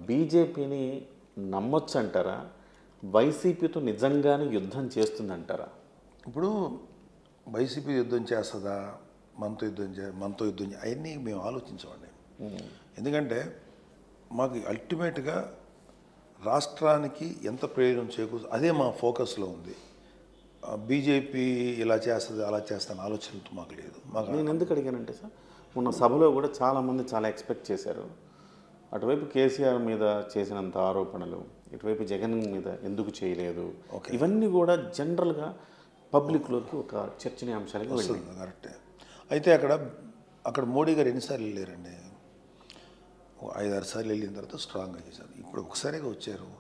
బీజేపీని నమ్మొచ్చంటారా? వైసీపీతో నిజంగానే యుద్ధం చేస్తుందంటారా? ఇప్పుడు వైసీపీ యుద్ధం చేస్తుందా, మనతో యుద్ధం అవన్నీ మేము ఆలోచించమండి. ఎందుకంటే మాకు అల్టిమేట్గా రాష్ట్రానికి ఎంత ప్రయోజనం చేకూరు అదే మా ఫోకస్లో ఉంది. బీజేపీ ఇలా చేస్తుంది అలా చేస్తాను ఆలోచనతో మాకు లేదు. నేను ఎందుకు అడిగానంటే సార్, మొన్న సభలో కూడా చాలామంది చాలా ఎక్స్పెక్ట్ చేశారు. అటువైపు కేసీఆర్ మీద చేసినంత ఆరోపణలు, ఇటువైపు జగన్ మీద ఎందుకు చేయలేదు, ఇవన్నీ కూడా జనరల్గా పబ్లిక్లోకి ఒక చర్చనీయాంశాలుగా వస్తుంది. కరెక్టే. అయితే అక్కడ మోడీ గారు ఎన్నిసార్లు వెళ్ళారండి? 5-6 సార్లు వెళ్ళిన తర్వాత స్ట్రాంగ్గా చేశారు. ఇప్పుడు ఒకసారిగా వచ్చారు,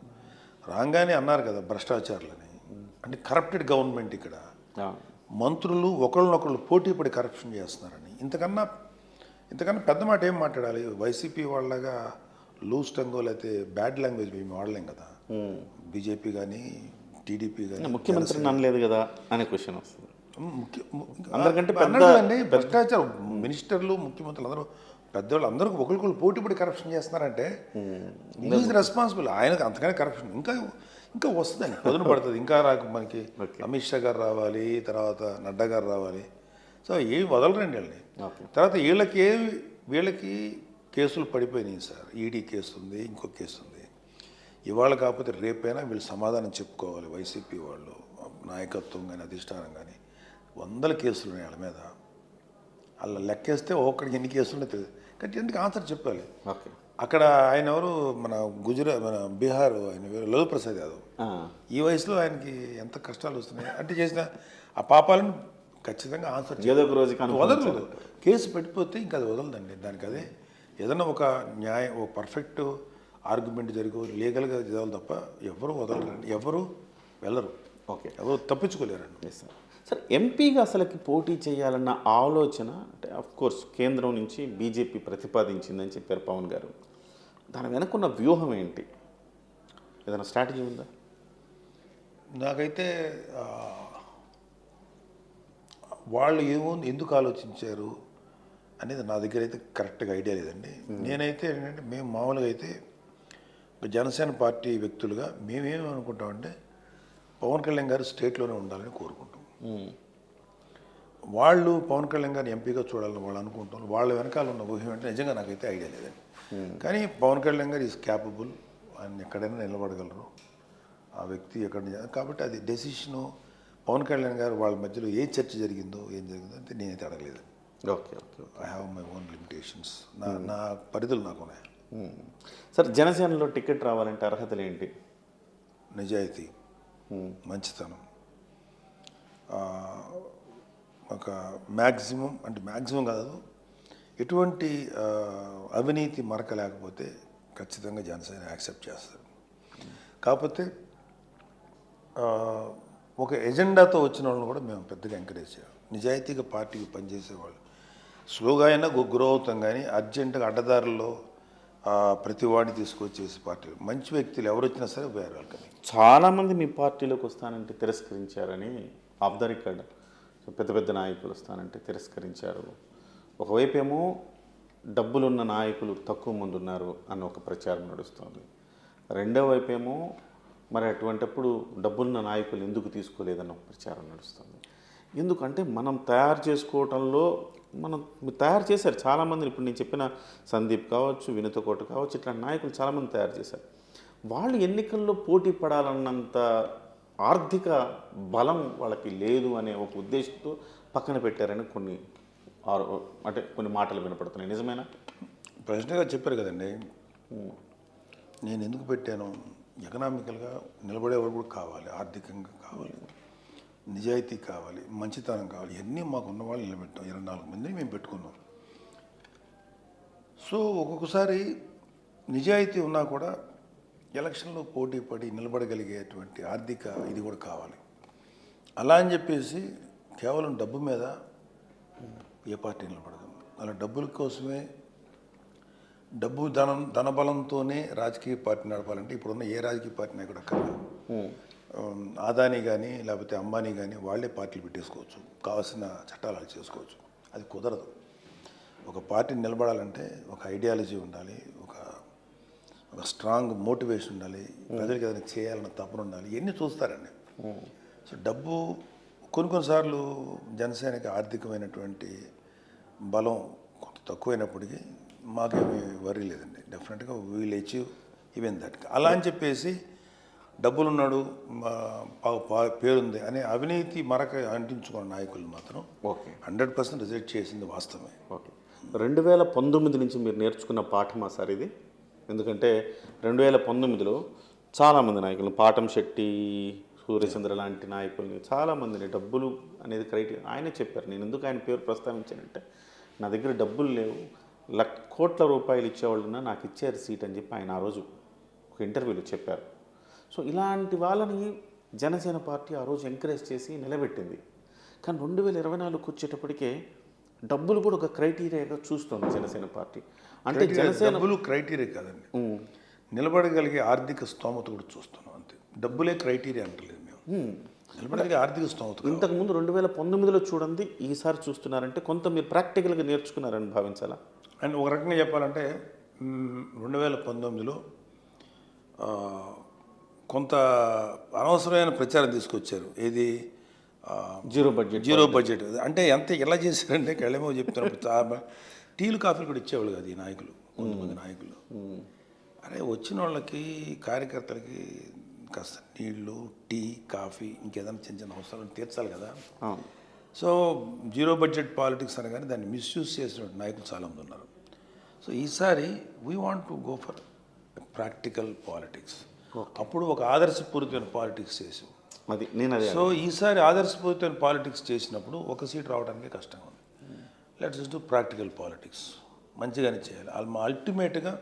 రాగానే అన్నారు కదా భ్రష్టాచారులని. అంటే కరప్టెడ్ గవర్నమెంట్ ఇక్కడ. మంత్రులు ఒకళ్ళనొకళ్ళు పోటీ పడి కరప్షన్ చేస్తున్నారని. ఇంతకన్నా పెద్ద మాట ఏం మాట్లాడాలి? వైసీపీ వాళ్ళగా లూజ్ టంగో లేకపోతే బ్యాడ్ లాంగ్వేజ్ మేము వాడలేం కదా. బీజేపీ కానీ టీడీపీ కానీ ముఖ్యమంత్రిని అనలేదు కదా అనే క్వశ్చన్ వస్తుంది. అందరికంటే భ్రష్టాచారం మినిస్టర్లు ముఖ్యమంత్రులు అందరూ పెద్దవాళ్ళు అందరూ ఒకరికొకరు పోటీపడి కరప్షన్ చేస్తున్నారంటే ఈజ్ రెస్పాన్సిబుల్. ఆయనకు అంతకనే కరప్షన్ ఇంకా వస్తుందండి, పదును పడుతుంది. ఇంకా మనకి అమిత్ షా గారు రావాలి, తర్వాత నడ్డా గారు రావాలి. సో ఏమి వదలరండి వాళ్ళని. తర్వాత వీళ్ళకి కేసులు పడిపోయినాయి సార్. ఈడీ కేసు ఉంది, ఇంకో కేసు ఉంది. ఇవాళ కాకపోతే రేపైనా వీళ్ళు సమాధానం చెప్పుకోవాలి. వైసీపీ వాళ్ళు నాయకత్వం కానీ అధిష్టానం కానీ 100 కేసులు ఉన్నాయి వాళ్ళ మీద. అలా లెక్కేస్తే ఒక్కడికి ఎన్ని కేసులు ఉన్నాయో తెలియదు. కాబట్టి ఎందుకు ఆన్సర్ చెప్పాలి. అక్కడ ఆయన ఎవరు, మన బీహార్ ఆయన లలూ ప్రసాద్ యాదవ్. ఈ వయసులో ఆయనకి ఎంత కష్టాలు వస్తున్నాయి అంటే చేసిన ఆ పాపాలను ఖచ్చితంగా ఆన్సర్ ఏదో ఒక రోజు వదలదు. కేసు పెట్టిపోతే ఇంకా అది వదలదండి. దానికి అదే ఏదన్నా ఒక ఒక పర్ఫెక్ట్ ఆర్గ్యుమెంట్ జరిగి లీగల్గా చదవాలి తప్ప ఎవరు వదలరండి, ఎవరు వెళ్ళరు, ఎవరు తప్పించుకోలేరండి. సార్, ఎంపీగా అసలుకి పోటీ చేయాలన్న ఆలోచన అంటే కోర్స్ కేంద్రం నుంచి బీజేపీ ప్రతిపాదించిందని చెప్పారు పవన్ గారు. దాని వెనకున్న వ్యూహం ఏంటి? ఏదైనా స్ట్రాటజీ ఉందా? నాకైతే వాళ్ళు ఎందుకు ఆలోచించారు అనేది నా దగ్గర అయితే కరెక్ట్గా ఐడియా లేదండి. నేనైతే ఏంటంటే మేము మామూలుగా అయితే జనసేన పార్టీ వ్యక్తులుగా మేమేమి అనుకుంటామంటే పవన్ కళ్యాణ్ గారు స్టేట్లోనే ఉండాలని కోరుకుంటాం. వాళ్ళు పవన్ కళ్యాణ్ గారిని ఎంపీగా చూడాలని వాళ్ళు అనుకుంటారు. వాళ్ళ వెనకాల ఉన్న ఊహం అంటే నిజంగా నాకైతే ఐడియా లేదండి. కానీ పవన్ కళ్యాణ్ గారు ఈజ్ క్యాపబుల్, ఆయన ఎక్కడైనా నిలబడగలరు ఆ వ్యక్తి ఎక్కడ. కాబట్టి అది డెసిషను పవన్ కళ్యాణ్ గారు వాళ్ళ మధ్యలో ఏ చర్చ జరిగిందో ఏం జరిగిందో అంటే నేనైతే అడగలేదు. I have my own limitations. నా పరిధులు నాకు ఉన్నాయి. సార్, జనసేనలో టికెట్ రావాలంటే అర్హతలు ఏంటి? నిజాయితీ, మంచితనం, ఒక మ్యాక్సిమం కాదు, ఎటువంటి అవినీతి మరక లేకపోతే ఖచ్చితంగా జనసేన యాక్సెప్ట్ చేస్తారు. కాకపోతే ఒక ఎజెండాతో వచ్చిన వాళ్ళని కూడా మేము పెద్దగా ఎంకరేజ్ చేయాలి. నిజాయితీగా పార్టీకి పనిచేసేవాళ్ళు స్లోగా అయినా గ్రో అవుతాం. కానీ అర్జెంటుగా అడ్డదారుల్లో ప్రతి వాడిని తీసుకొచ్చేసి పార్టీలు మంచి వ్యక్తులు ఎవరు వచ్చినా సరే వేరే వాళ్ళకి. చాలామంది మీ పార్టీలోకి వస్తానంటే తిరస్కరించారని ఆఫ్ ద రికార్డ్ పెద్ద నాయకులు వస్తానంటే తిరస్కరించారు. ఒకవైపు ఏమో డబ్బులున్న నాయకులు తక్కువ మంది ఉన్నారు అన్న ఒక ప్రచారం నడుస్తుంది. రెండో వైపు ఏమో మరి అటువంటిప్పుడు డబ్బులున్న నాయకులు ఎందుకు తీసుకోలేదన్న ఒక ప్రచారం నడుస్తుంది. ఎందుకంటే మనం తయారు చేసుకోవటంలో మీరు తయారు చేశారు చాలామందిని. ఇప్పుడు నేను చెప్పిన సందీప్ కావచ్చు, వినూత కోట కావచ్చు, ఇట్లాంటి నాయకులు చాలామంది తయారు చేశారు. వాళ్ళు ఎన్నికల్లో పోటీ పడాలన్నంత ఆర్థిక బలం వాళ్ళకి లేదు అనే ఒక ఉద్దేశంతో పక్కన పెట్టారని కొన్ని మాటలు వినపడుతున్నాయి. నిజమేనా? ప్రశ్నగా చెప్పారు కదండి. నేను ఎందుకు పెట్టాను? ఎకనామికల్గా నిలబడేవాడు కూడా కావాలి, ఆర్థికంగా కావాలి, నిజాయితీ కావాలి, మంచితనం కావాలి. ఇవన్నీ మాకు ఉన్న వాళ్ళు నిలబెట్టాం. 24 మందిని మేము పెట్టుకున్నాం. సో ఒక్కొక్కసారి నిజాయితీ ఉన్నా కూడా ఎలక్షన్లో పోటీ పడి నిలబడగలిగేటువంటి ఆర్థిక ఇది కూడా కావాలి. అలా అని చెప్పేసి కేవలం డబ్బు మీద ఏ పార్టీ నిలబడదు. అలా డబ్బుల కోసమే ధనబలంతోనే రాజకీయ పార్టీ నడపాలంటే ఇప్పుడున్న ఏ రాజకీయ పార్టీ నాయకుడు అక్కడ ఆదాని కానీ లేకపోతే అంబానీ కానీ వాళ్ళే పార్టీలు పెట్టేసుకోవచ్చు, కావాల్సిన చట్టాలు చేసుకోవచ్చు. అది కుదరదు. ఒక పార్టీ నిలబడాలంటే ఒక ఐడియాలజీ ఉండాలి, ఒక స్ట్రాంగ్ మోటివేషన్ ఉండాలి, ప్రజలకు ఏదైనా చేయాలన్న తపన ఉండాలి, ఇవన్నీ చూస్తారండి. సో డబ్బు కొన్నిసార్లు జనసేనకి ఆర్థికమైనటువంటి బలం కొంత తక్కువైనప్పటికీ మాకేమీ వరీ లేదండి. డెఫినెట్గా వీల్ అచీవ్ ఈవెన్ దట్. అలా అని చెప్పేసి డబ్బులున్నాడు, పేరుంది అనే అవినీతి మరక అంటించుకున్న నాయకులు మాత్రం ఓకే 100% రిజెక్ట్ చేసింది వాస్తవమే. ఓకే 2019 నుంచి మీరు నేర్చుకున్న పాఠమా సార్ ఇది? ఎందుకంటే 2019లో చాలామంది నాయకులు, పాటం శెట్టి, సూర్యచంద్ర లాంటి నాయకుల్ని చాలామందిని డబ్బులు అనేది క్రైటీరియా ఆయనే చెప్పారు. నేను ఎందుకు ఆయన పేరు ప్రస్తావించానంటే, నా దగ్గర డబ్బులు లేవు, కోట్ల రూపాయలు ఇచ్చేవాళ్ళున్నా నాకు ఇచ్చారు సీట్ అని చెప్పి ఆయన ఆ రోజు ఒక ఇంటర్వ్యూలో చెప్పారు. సో ఇలాంటి వాళ్ళని జనసేన పార్టీ ఆ రోజు ఎంకరేజ్ చేసి నిలబెట్టింది. కానీ 2024కి వచ్చేటప్పటికే డబ్బులు కూడా ఒక క్రైటీరియాగా చూస్తుంది జనసేన పార్టీ. అంటే జనసేన డబ్బులు క్రైటీరియా కాదండి, నిలబడగలిగే ఆర్థిక స్తోమత కూడా చూస్తున్నాం అంతే. డబ్బులే క్రైటీరియా అంటలేదు మేము, నిలబడగలిగే ఆర్థిక స్తోమత. ఇంతకుముందు 2019లో చూడండి, ఈసారి చూస్తున్నారంటే కొంత మీరు ప్రాక్టికల్గా నేర్చుకున్నారని భావించాలా? అండ్ ఒక రకంగా చెప్పాలంటే 2019లో కొంత అనవసరమైన ప్రచారం తీసుకొచ్చారు. ఏది? Zero budget. అంటే ఎంత ఎలా చేశారంటే కళ్ళేమో చెప్తున్నప్పుడు టీలు కాఫీలు కూడా ఇచ్చేవాళ్ళు కాదు ఈ నాయకులు, కొంతమంది నాయకులు. అరే వచ్చిన వాళ్ళకి కార్యకర్తలకి కాస్త నీళ్ళు, టీ, కాఫీ, ఇంకేదైనా చిన్న చిన్న అవసరాలు తీర్చాలి కదా. సో జీరో బడ్జెట్ పాలిటిక్స్ అనగానే దాన్ని మిస్యూజ్ చేసిన నాయకులు చాలామంది ఉన్నారు. సో ఈసారి we want to go for practical politics. అప్పుడు ఒక ఆదర్శపూరితమైన పాలిటిక్స్ చేసాం అది నేను. సో ఈసారి ఆదర్శపూరితమైన పాలిటిక్స్ చేసినప్పుడు ఒక సీట్ రావడానికి కష్టంగా ఉంది. లెట్స్ డూ ప్రాక్టికల్ పాలిటిక్స్, మంచిగానే చేయాలి. అల్టిమేట్గా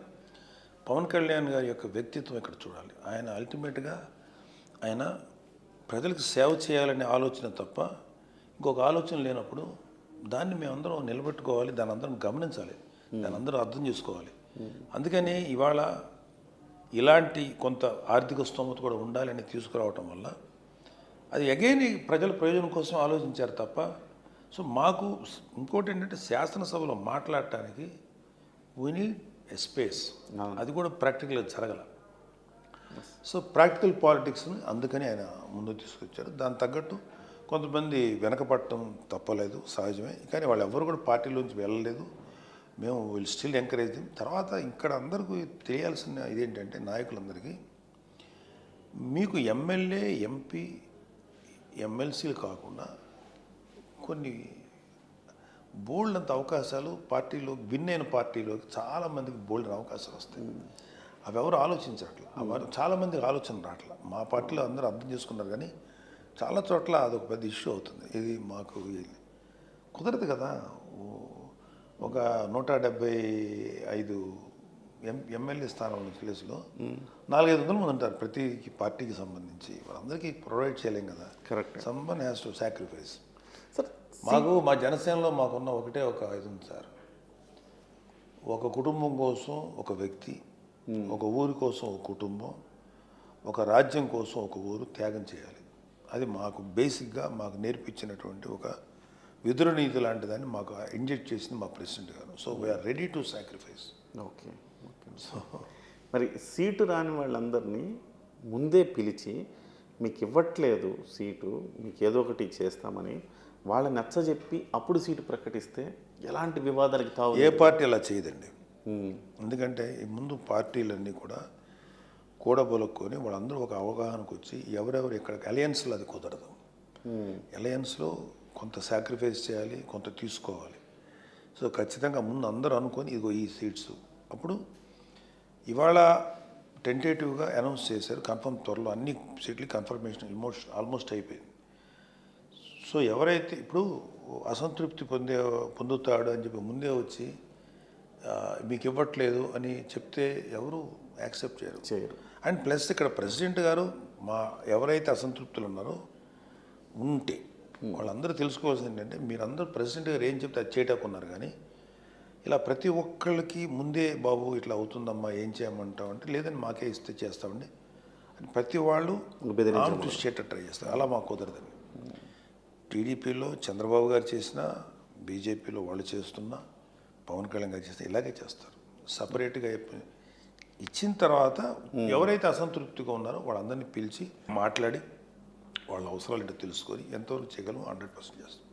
పవన్ కళ్యాణ్ గారి యొక్క వ్యక్తిత్వం ఇక్కడ చూడాలి. ఆయన అల్టిమేట్గా ఆయన ప్రజలకు సేవ చేయాలనే ఆలోచన తప్ప ఇంకొక ఆలోచన లేనప్పుడు దాన్ని మేమందరం నిలబెట్టుకోవాలి, దాన్ని అందరం గమనించాలి, దాన్ని అందరం అర్థం చేసుకోవాలి. అందుకని ఇవాళ ఇలాంటి కొంత ఆర్థిక స్తోమత కూడా ఉండాలని తీసుకురావటం వల్ల అది అగైన్ ప్రజల ప్రయోజనం కోసం ఆలోచించారు తప్ప. సో మాకు ఇంకోటి ఏంటంటే శాసనసభలో మాట్లాడటానికి వీ నీడ్ ఎ స్పేస్, అది కూడా ప్రాక్టికల్గా జరగల. సో ప్రాక్టికల్ పాలిటిక్స్ని అందుకని ఆయన ముందుకు తీసుకొచ్చారు. దాని తగ్గట్టు కొంతమంది వెనకపడటం తప్పలేదు, సహజమే. కానీ వాళ్ళు ఎవరు కూడా పార్టీలోంచి వెళ్ళలేదు. మేము విల్ స్టిల్ ఎంకరేజ్ దెమ్. తర్వాత ఇక్కడ అందరికీ తెలియాల్సిన ఇదేంటంటే నాయకులందరికీ, మీకు ఎమ్మెల్యే, ఎంపీ, ఎమ్మెల్సీలు కాకుండా కొన్ని బోల్డ్ అంత అవకాశాలు పార్టీలో, భిన్నైన పార్టీలోకి చాలామందికి బోల్డ్ అవకాశాలు వస్తాయి. అవి ఎవరు ఆలోచించట్లా, అవి చాలామందికి ఆలోచన రావట్లా. మా పార్టీలో అందరూ అర్థం చేసుకున్నారు, కానీ చాలా చోట్ల అదొక పెద్ద ఇష్యూ అవుతుంది. ఇది మాకు కుదరదు కదా. ఒక 175 ఎమ్మెల్యే స్థానం ఉన్న ప్లేస్లో 400-500 మంది ఉంటారు ప్రతి పార్టీకి సంబంధించి. వాళ్ళందరికీ ప్రొవైడ్ చేయలేం కదా. Correct. Someone has to sacrifice. Sir మా జనసేనలో మాకున్న ఒకటే ఒక ఇది ఉంది సార్, ఒక కుటుంబం కోసం ఒక వ్యక్తి, ఒక ఊరి కోసం ఒక కుటుంబం, ఒక రాజ్యం కోసం ఒక ఊరు త్యాగం చేయాలి. అది మాకు బేసిక్గా మాకు నేర్పించినటువంటి ఒక విదుర నీతి లాంటిదాన్ని మాకు ఇంజెక్ట్ చేసింది మా ప్రెసిడెంట్ గారు. So we're ready to sacrifice. Okay okay. So మరి సీటు రాని వాళ్ళందరినీ ముందే పిలిచి మీకు ఇవ్వట్లేదు సీటు, మీకు ఏదో ఒకటి చేస్తామని వాళ్ళని నచ్చజెప్పి అప్పుడు సీటు ప్రకటిస్తే ఎలాంటి వివాదాలకు తావు? ఏ పార్టీ అలా చేయదండి. ఎందుకంటే ఈ ముందు పార్టీలన్నీ కూడా కూడబొలుక్కొని వాళ్ళందరూ ఒక అవగాహనకు వచ్చి ఎవరెవరు ఇక్కడ అలయన్స్లో అది కుదరదు. అలయన్స్లో కొంత సాక్రిఫైస్ చేయాలి, కొంత తీసుకోవాలి. సో ఖచ్చితంగా ముందు అందరూ అనుకొని ఇదిగో ఈ సీట్స్. అప్పుడు ఇవాళ టెంటేటివ్గా అనౌన్స్ చేశారు, కన్ఫర్మ్ త్వరలో అన్ని సీట్లు కన్ఫర్మేషన్ ఆల్మోస్ట్ అయిపోయింది. సో ఎవరైతే ఇప్పుడు అసంతృప్తి పొందుతాడు అని చెప్పి ముందే వచ్చి మీకు ఇవ్వట్లేదు అని చెప్తే ఎవరు యాక్సెప్ట్ చేయరు. అండ్ ప్లస్ ఇక్కడ ప్రెసిడెంట్ గారు ఎవరైతే అసంతృప్తులు ఉన్నారో ఉంటే వాళ్ళందరూ తెలుసుకోవాల్సింది ఏంటంటే, మీరందరూ ప్రెసిడెంట్ గారు ఏం చెప్తే అది చేయటానికి ఉన్నారు, కానీ ఇలా ప్రతి ఒక్కళ్ళకి ముందే బాబు ఇట్లా అవుతుందమ్మా ఏం చేయమంటావు అంటే లేదని మాకే ఇస్తే చేస్తామండి అని ప్రతి వాళ్ళు ఆర్మ్ టు స్టేట్ ట్రై చేస్తారు. అలా మాకు కుదరదండి. టీడీపీలో చంద్రబాబు గారు చేసినా, బీజేపీలో వాళ్ళు చేస్తున్నా, పవన్ కళ్యాణ్ గారు చేస్తే ఇలాగే చేస్తారు. సపరేట్గా ఇచ్చిన తర్వాత ఎవరైతే అసంతృప్తిగా ఉన్నారో వాళ్ళందరినీ పిలిచి మాట్లాడి వాళ్ళ అవసరాలు ఏంటో తెలుసుకొని ఎంతవరకు చేయగలమో 100% చేస్తాం.